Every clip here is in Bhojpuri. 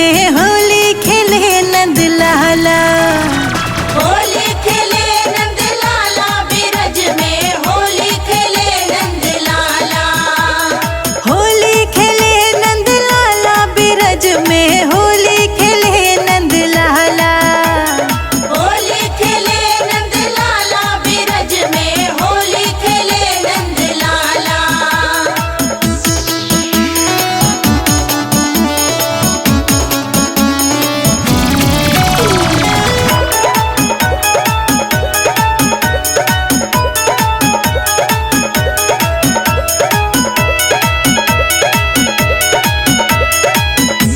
में होली खेले नंद लाला। होली खेले नंद लाला, बिरज में होली खेले नंद लाला। होली खेले नंद लाला, बिरज में होली खेले नंद लाला। होली खेले नंद लाला, बिरज में होली खेले नंद लाला।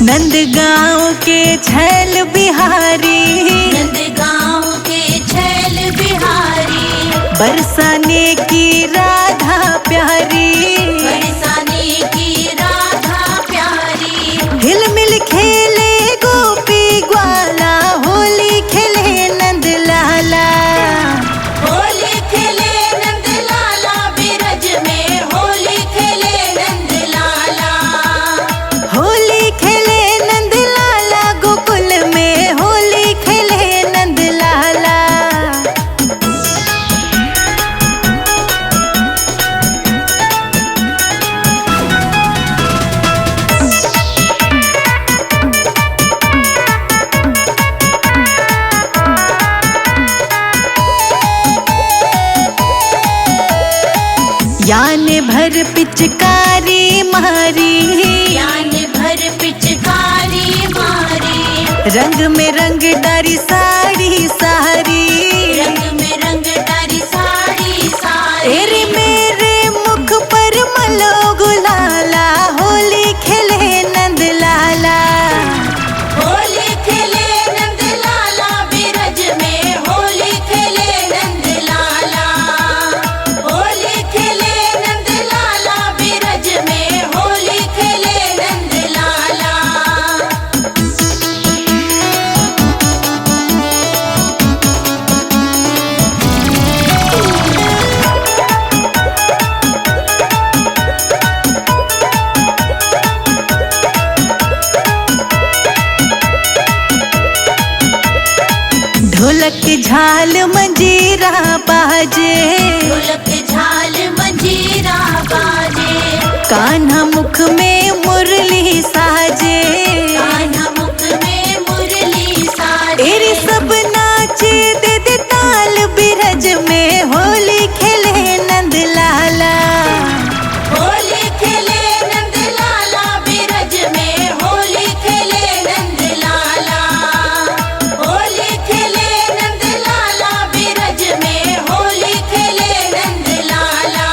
नंद गाँव के छैल बिहारी, नंद गाँव के छैल बिहारी। बरसाने की राधा प्यारी। बरसाने की राधा प्यारी। हिलमिल खेले गोपी ग्वाला, होली खेले नंद लाला। होली खेले नंद लाला, बिरज में होली खेले नंद लाला। होली खेले नंद लाला, गोकुल में होली खेले नंद लाला। यान भर पिचकारी मारी, यान भर पिचकारी मारी। रंग में रंग डारी साड़ी सारी। रंग में रंग डारी साड़ी सारी। तेरे मेरे मुख पर मलो गुलाला, होली खेले नंद लाला। होली खेले नंद लाला, बिरज में होली खेले नंद लाला। होली खेले नंद लाला, बिरज में होली खेले नंद लाला। ढोलक झाल मंजीरा बाजे, ढोलक झाल मंजीरा बाजे। कान्हा मुख में मुरली साजे। कान्हा मुख में मुरली साजे। तेरे सब नाचे दे दे ताल, बिरज में होली खेले नंद लाला। होली खेले नंद लाला, बिरज में होली खेले नंद लाला। होली खेले नंद लाला, बिरज में होली खेले नंद लाला।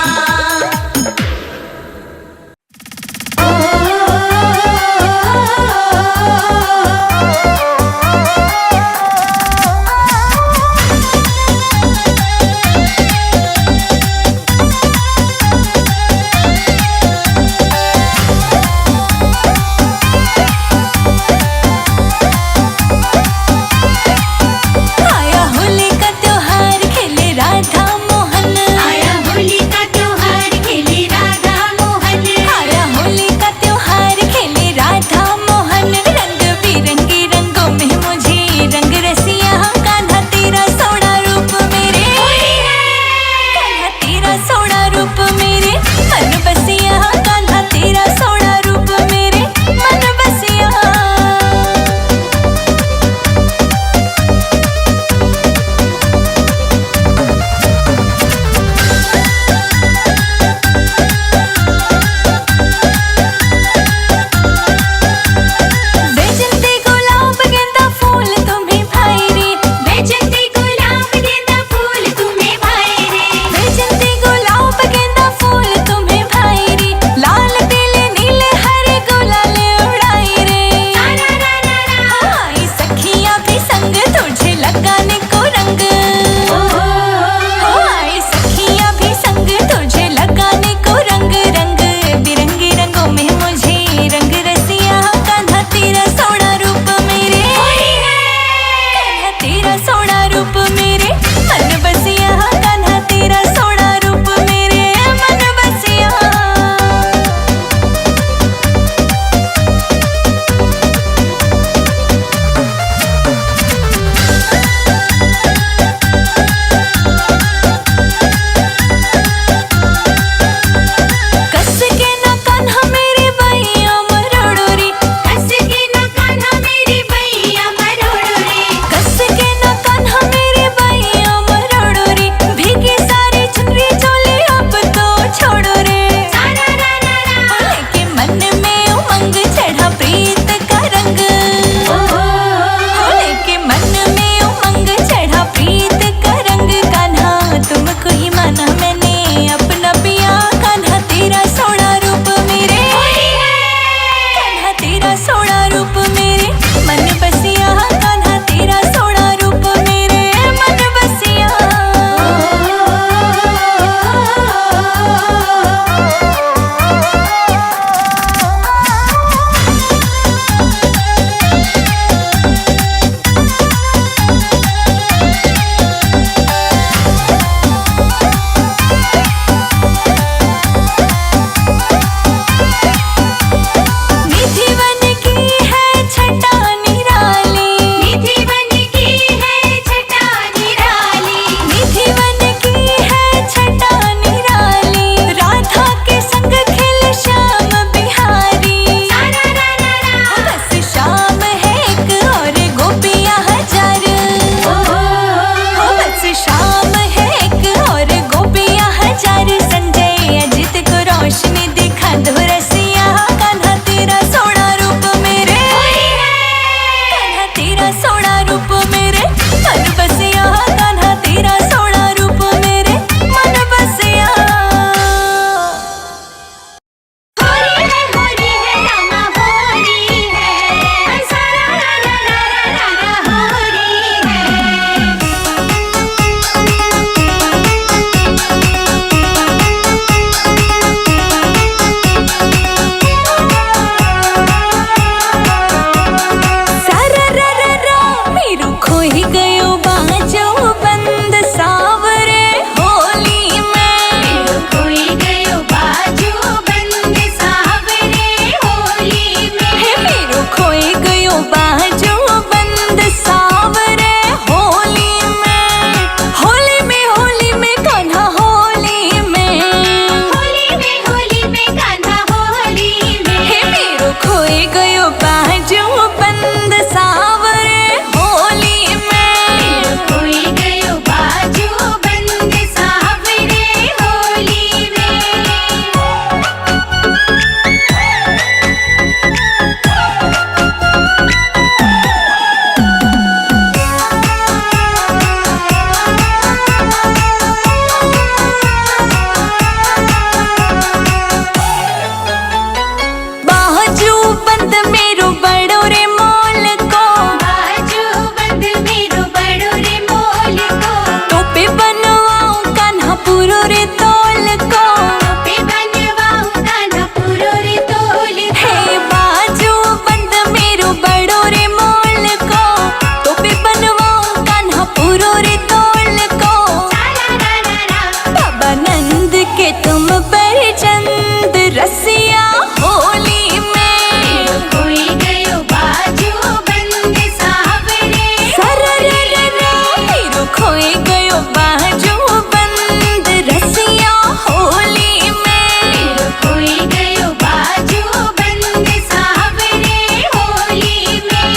रसिया होली में कोई गयो बाजू बंद सावरे सररररा मेरो खोए गयो बाजू बंद रसिया होली में कोई गयो बाजू बंद सावरे होली में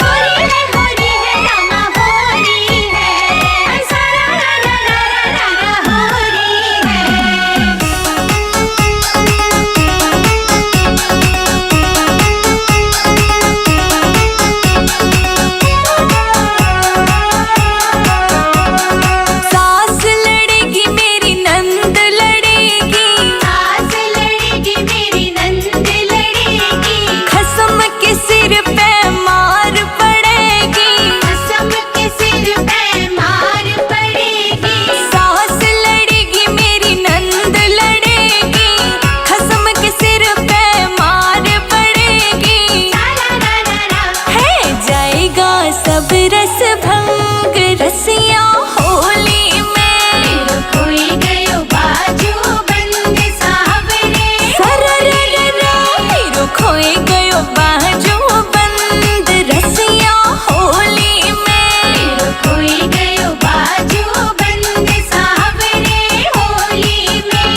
होली है रामा होली है सारा रा रा रा रा रा होली है। सास लड़ेगी मेरी नंद लड़ेगी सास लड़ेगी मेरी नंद लड़ेगी खसम के सिर पे मार पड़ेगी कसम के सिर पे मार पड़ेगी सास लड़ेगी मेरी नंद लड़ेगी खसम के सिर पे मार पड़ेगी सारा रा रा रा है जाएगा सब रस भंग रसिया होली में कोई गयो बाजू बंद सावरे सररररा मेरो खोए गयो बाजू बंद रसिया होली में कोई गयो बाजू बंद सावरे होली में।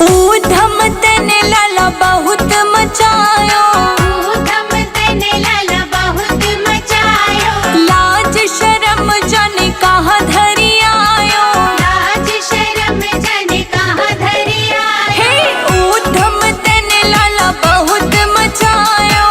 ऊधम तने लाला बहुत मचायो ऊधम तने लाला बहुत मचायो लाज शर्म जाने कहाँ धरी आयो लाज शर्म जाने कहाँ धरी आयो हे ऊधम तने लाला बहुत मचायो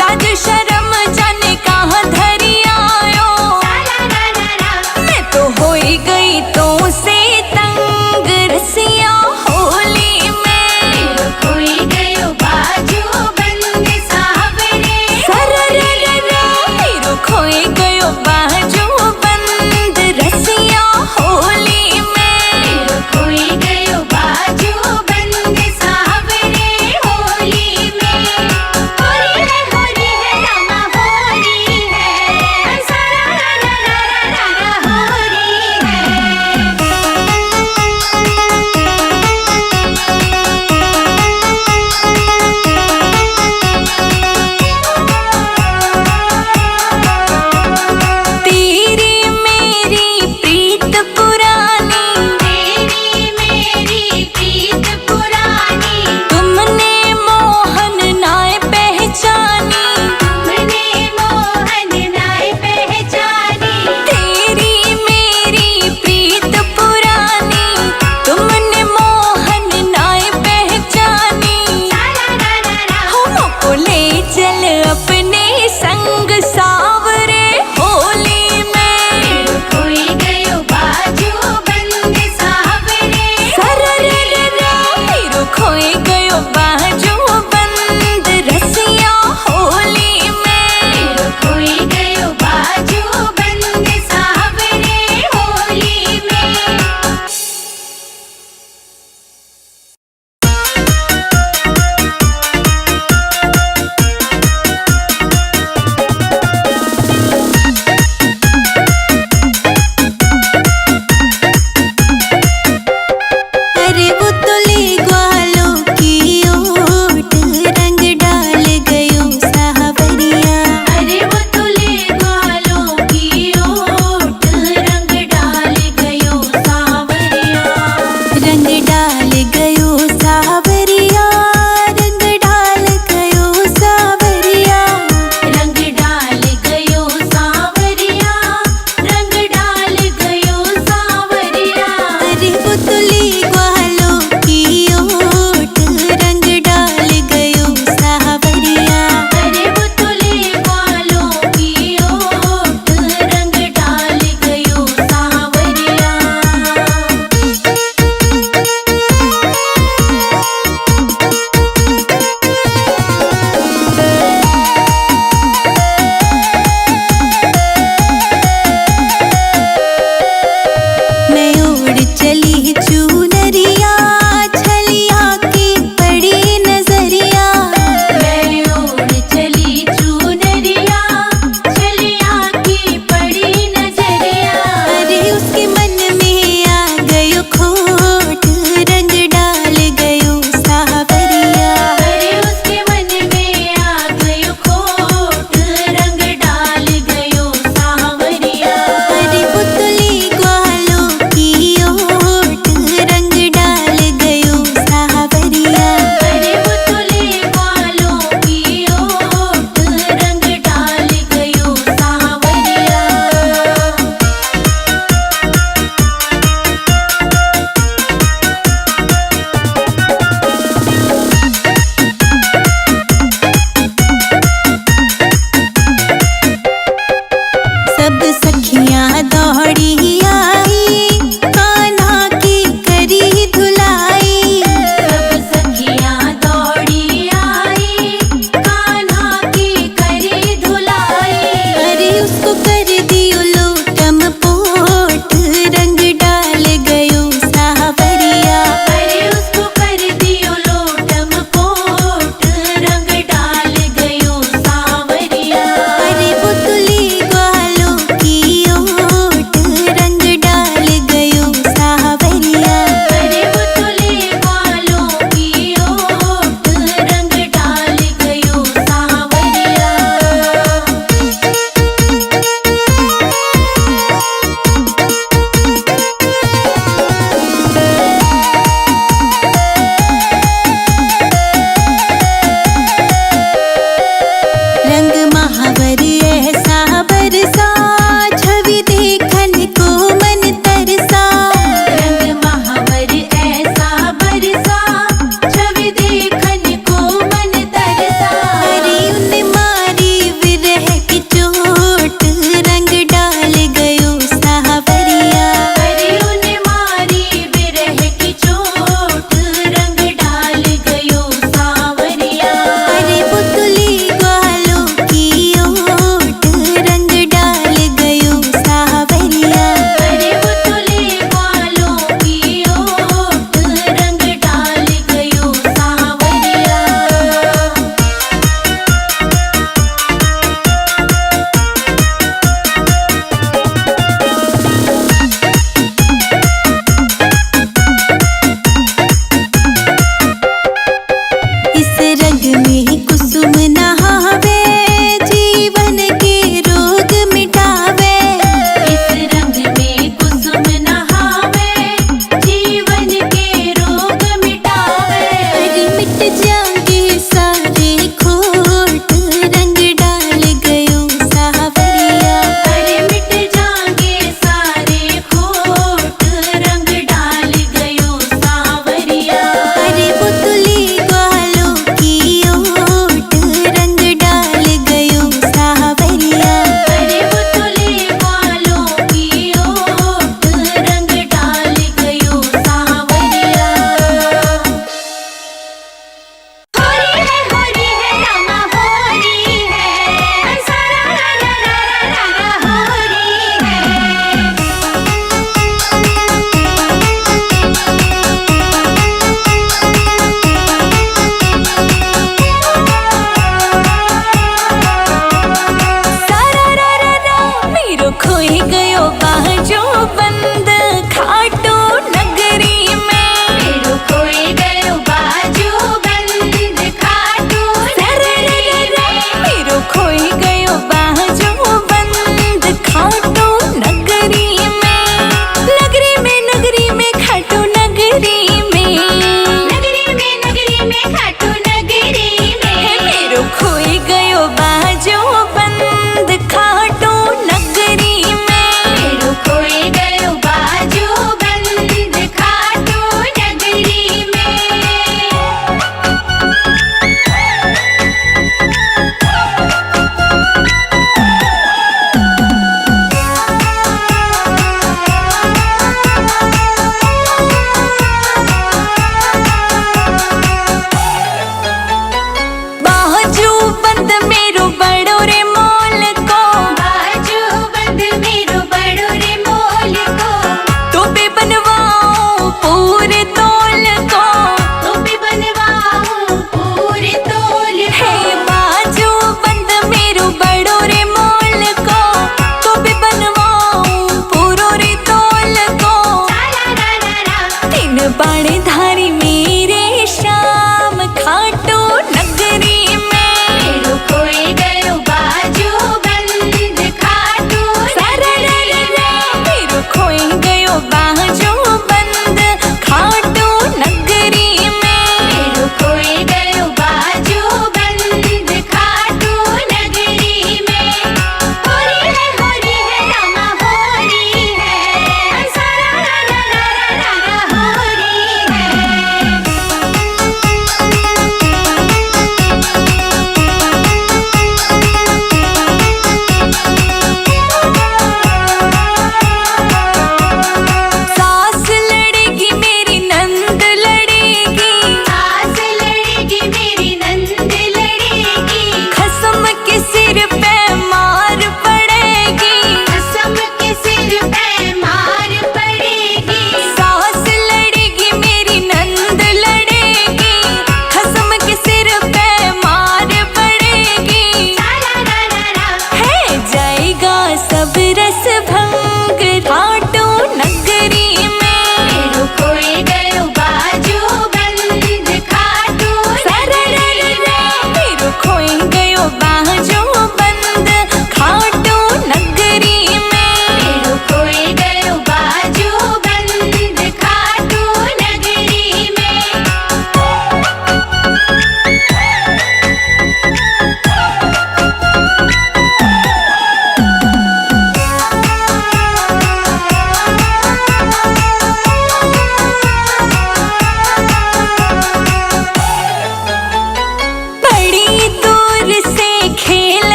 लाज शर्म जाने कहाँ धरी आयो सारा रा रा रा मैं तो होई गई तो से तंग रसिया होली में कोई गयो बाजू बंद सावरे सररररा मेरो खोए गयो बाजू बंद रसिया होली में कोई गयो बाजू बंद सावरे होली में होली है रामा होली है सारा रा रा रा रा रा होली है।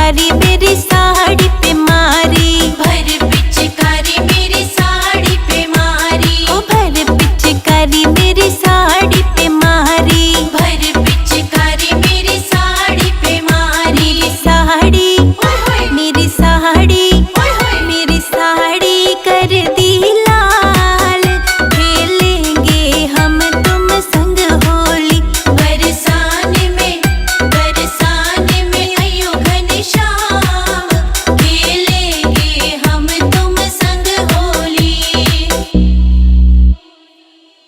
करी बे